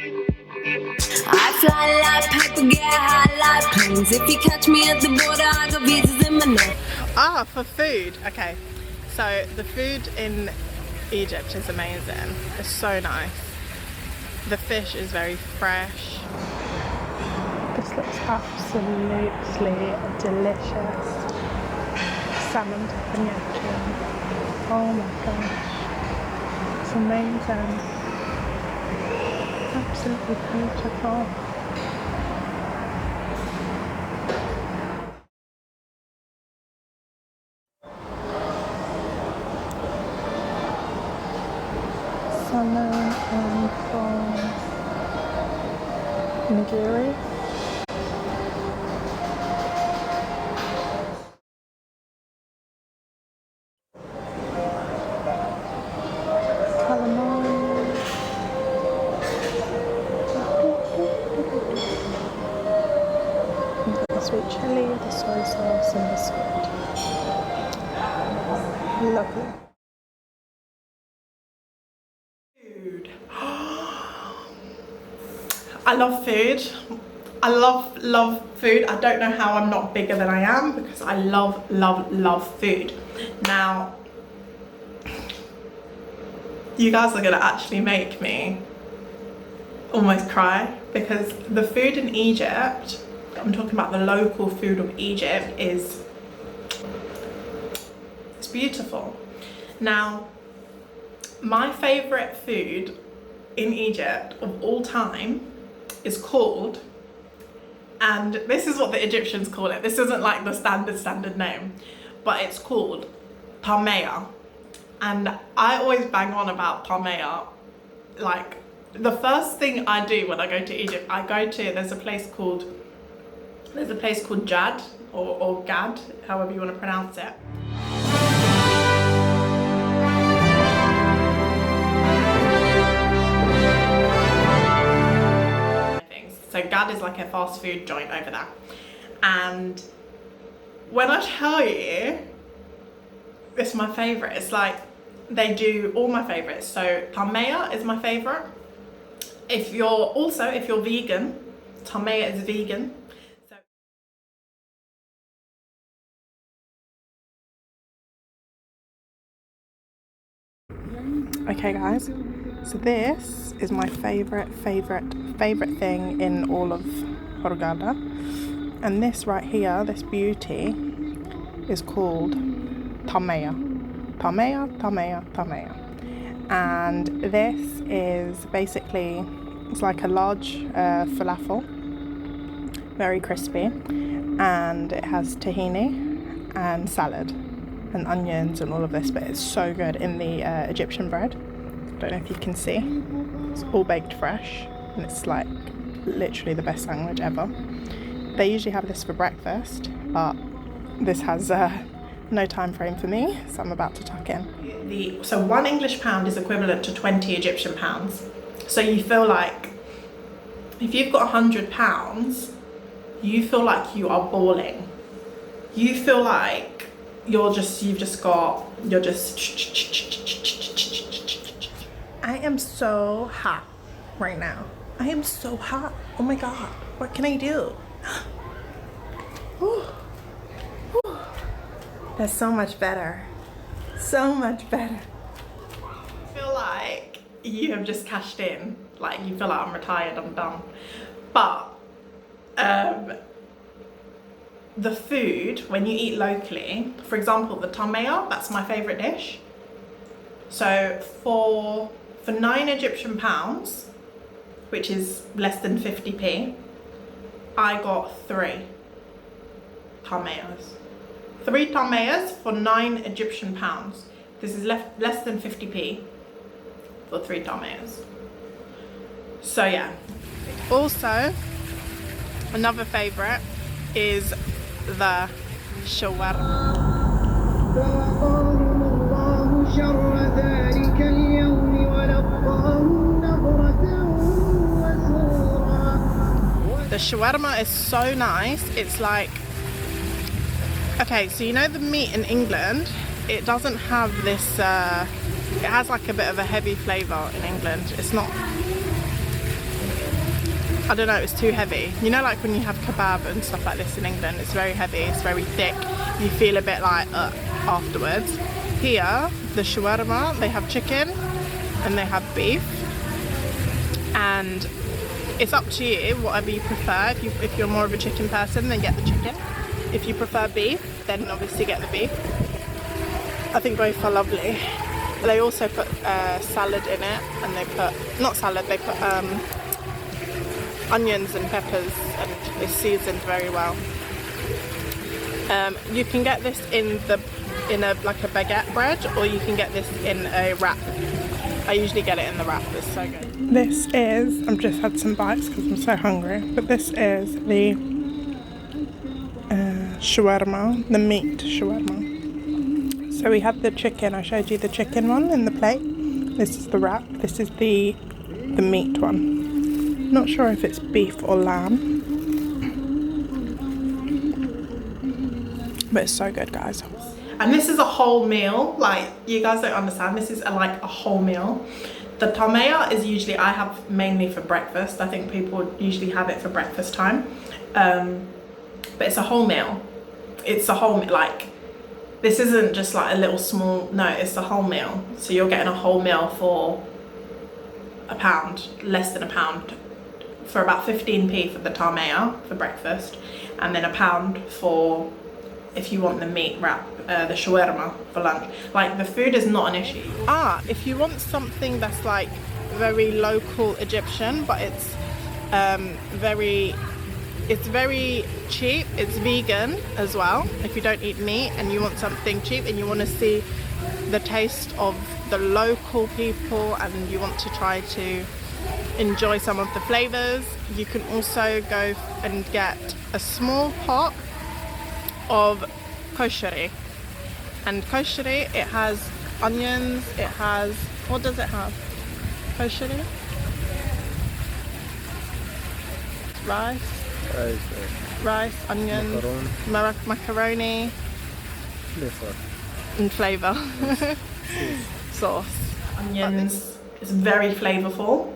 I fly like paper, get high like planes. If you catch me at the border, I got visas in my name. Ah, for food. Okay, so the food in Egypt is amazing. It's so nice. The fish is very fresh. This looks absolutely delicious. Salmon teppanyaki. Oh my gosh, it's amazing. Absolutely beautiful. Salmon and prawns. Nigiri. Sweet chili, the soy sauce, and the salt. Lovely. Food. I love food. I love food. I don't know how I'm not bigger than I am because I love food. Now, you guys are gonna actually make me almost cry because the food in Egypt, I'm talking about the local food of Egypt, it's beautiful. Now, my favorite food in Egypt of all time is called, and this is what the Egyptians call it, this isn't like the standard name, but it's called tameya. And I always bang on about tameya. Like, the first thing I do when I go to Egypt, there's a place called Jad or Gad, however you want to pronounce it. So Gad is like a fast food joint over there. And when I tell you, it's my favorite. It's like they do all my favorites. So tameya is my favorite. If you're vegan, tameya is vegan. Okay guys, so this is my favorite thing in all of Hurghada, and this right here, this beauty, is called tameya, and this is basically, it's like a large falafel, very crispy, and it has tahini and salad and onions and all of this, but it's so good in the Egyptian bread. Don't know if you can see, it's all baked fresh, and it's like literally the best sandwich ever. They usually have this for breakfast, but this has no time frame for me, so I'm about to tuck in. So £1 English is equivalent to 20 Egyptian pounds. So you feel like if you've got £100, you feel like you are balling. You feel like you're just I am so hot right now. I am so hot. Oh my god, what can I do? That's so much better. So much better. I feel like you have just cashed in. Like, you feel like I'm retired, I'm done. But the food, when you eat locally, for example, the tameya, that's my favorite dish. So for 9 Egyptian pounds, which is less than 50p, I got 3 tameyas. 3 tameyas for 9 Egyptian pounds. This is less than 50p for 3 tameyas. So yeah. Also, another favorite is the shawarma. The shawarma is so nice. It's like, okay, so you know the meat in England, it doesn't have this, it has like a bit of a heavy flavour in England. I don't know, it's too heavy. You know, like when you have kebab and stuff like this in England, it's very heavy, it's very thick. You feel a bit like afterwards. Here, the shawarma, they have chicken and they have beef. And it's up to you, whatever you prefer. If you're more of a chicken person, then get the chicken. If you prefer beef, then obviously get the beef. I think both are lovely. They also put salad in it, and they put, not salad, they put onions and peppers, and it's seasoned very well. You can get this in like a baguette bread, or you can get this in a wrap. I usually get it in the wrap. It's so good. This is, I've just had some bites because I'm so hungry, but this is the shawarma, the meat shawarma. So we had the chicken, I showed you the chicken one in the plate. This is the wrap, this is the meat one. Not sure if it's beef or lamb. But it's so good, guys. And this is a whole meal, like, you guys don't understand, this is like a whole meal. The tamaya is usually, I have mainly for breakfast. I think people usually have it for breakfast time. But it's a whole meal. It's a whole, like, this isn't just like a little small, no, it's a whole meal. So you're getting a whole meal for £1, less than £1, for about 15p for the tamaya for breakfast, and then £1 for, if you want the meat wrap, the shawarma for lunch. Like, the food is not an issue. If you want something that's like very local Egyptian, but it's very cheap, it's vegan as well. If you don't eat meat and you want something cheap and you want to see the taste of the local people and you want to try to enjoy some of the flavors, you can also go and get a small pot of kosheri. And kosheri, it has onions, it has, what does it have? Kosheri? Rice, onions, macaroni, and flavour. Sauce. Onions. It's very flavourful.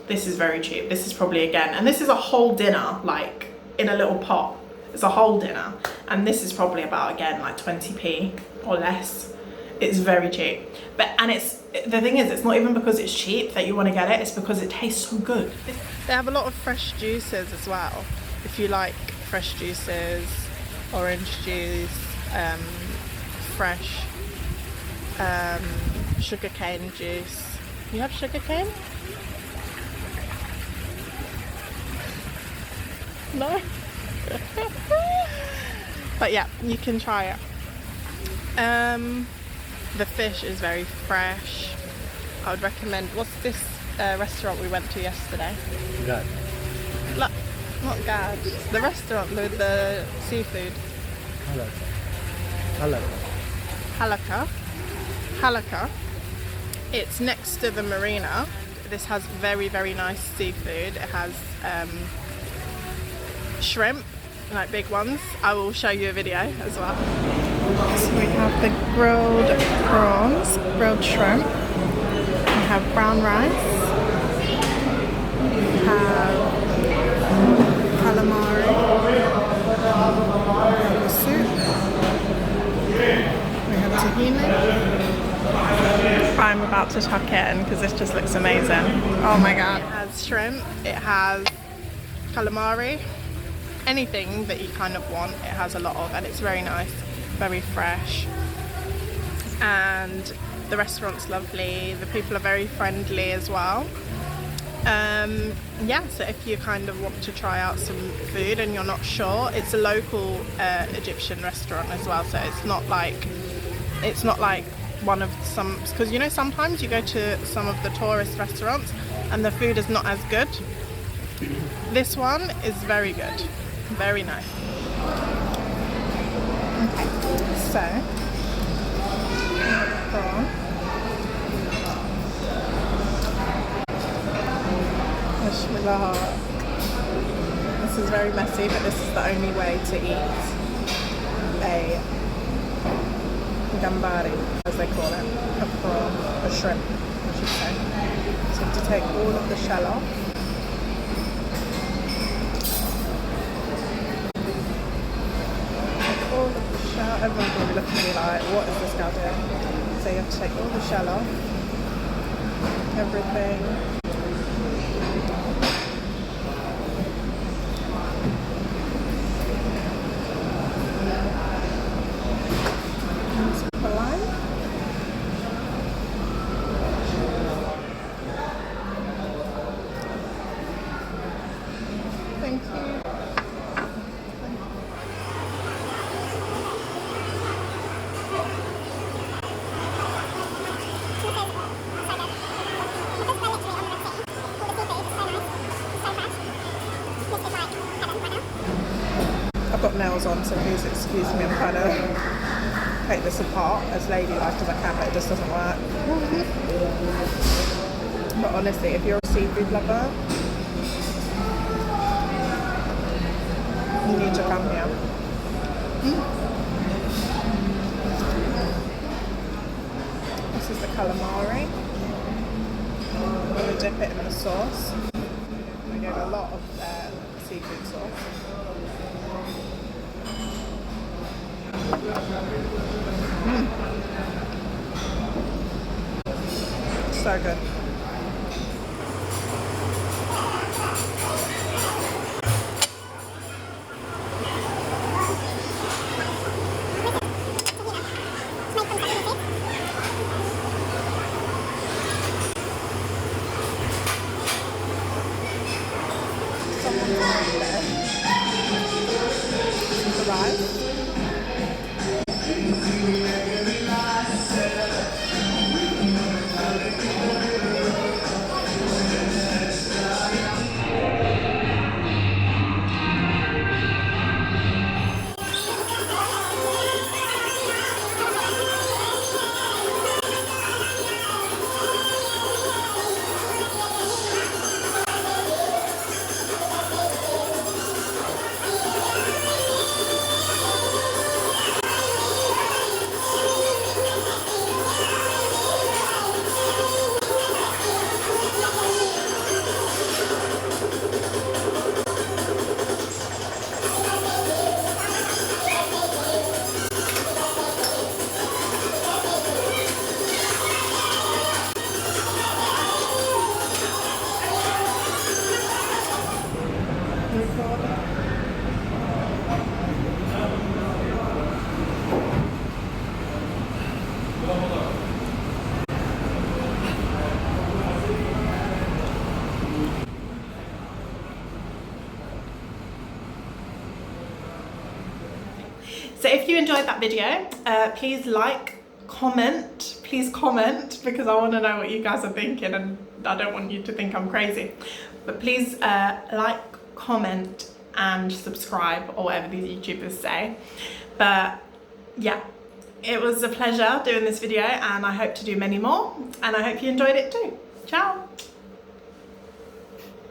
This is very cheap. This is probably, again, and this is a whole dinner, like in a little pot. It's a whole dinner, and this is probably about, again, like 20p or less. It's very cheap. And it's, the thing is, it's not even because it's cheap that you want to get it, it's because it tastes so good. They have a lot of fresh juices as well. If you like fresh juices, orange juice, fresh sugarcane juice. You have sugarcane? No? But yeah, you can try it. The fish is very fresh. I would recommend, what's this restaurant we went to yesterday? Gad. Not Gad. The restaurant with the seafood. Halakha. It's next to the marina. This has very, very nice seafood. It has shrimp, like big ones. I will show you a video as well. So we have the grilled prawns, grilled shrimp. We have brown rice. We have calamari, soup. We have tahini. I'm about to tuck it in because this just looks amazing. Oh my god. It has shrimp, it has calamari, anything that you kind of want, it has a lot of, and it's very nice, very fresh. And the restaurant's lovely, the people are very friendly as well. Yeah, so if you kind of want to try out some food and you're not sure, it's a local Egyptian restaurant as well, so it's not like one of some, because you know sometimes you go to some of the tourist restaurants and the food is not as good. This one is very good, very nice. Okay, so prawn. This is very messy, but this is the only way to eat a gambari, as they call it, a prawn, a shrimp, I should say. So you have to take all of the shell off. look at me like, what is this girl doing? So you have to take all the shell off, everything. Thank you. I've got nails on, so please excuse me. I'm trying to take this apart as ladylike as I can, but it just doesn't work. But honestly, if you're a seafood lover, you need to come here. This is the calamari. I'm going to dip it in the sauce. I get a lot of seafood sauce. So good. So if you enjoyed that video, please please comment, because I want to know what you guys are thinking and I don't want you to think I'm crazy. But please like, comment and subscribe, or whatever these YouTubers say. But yeah, it was a pleasure doing this video and I hope to do many more, and I hope you enjoyed it too. Ciao!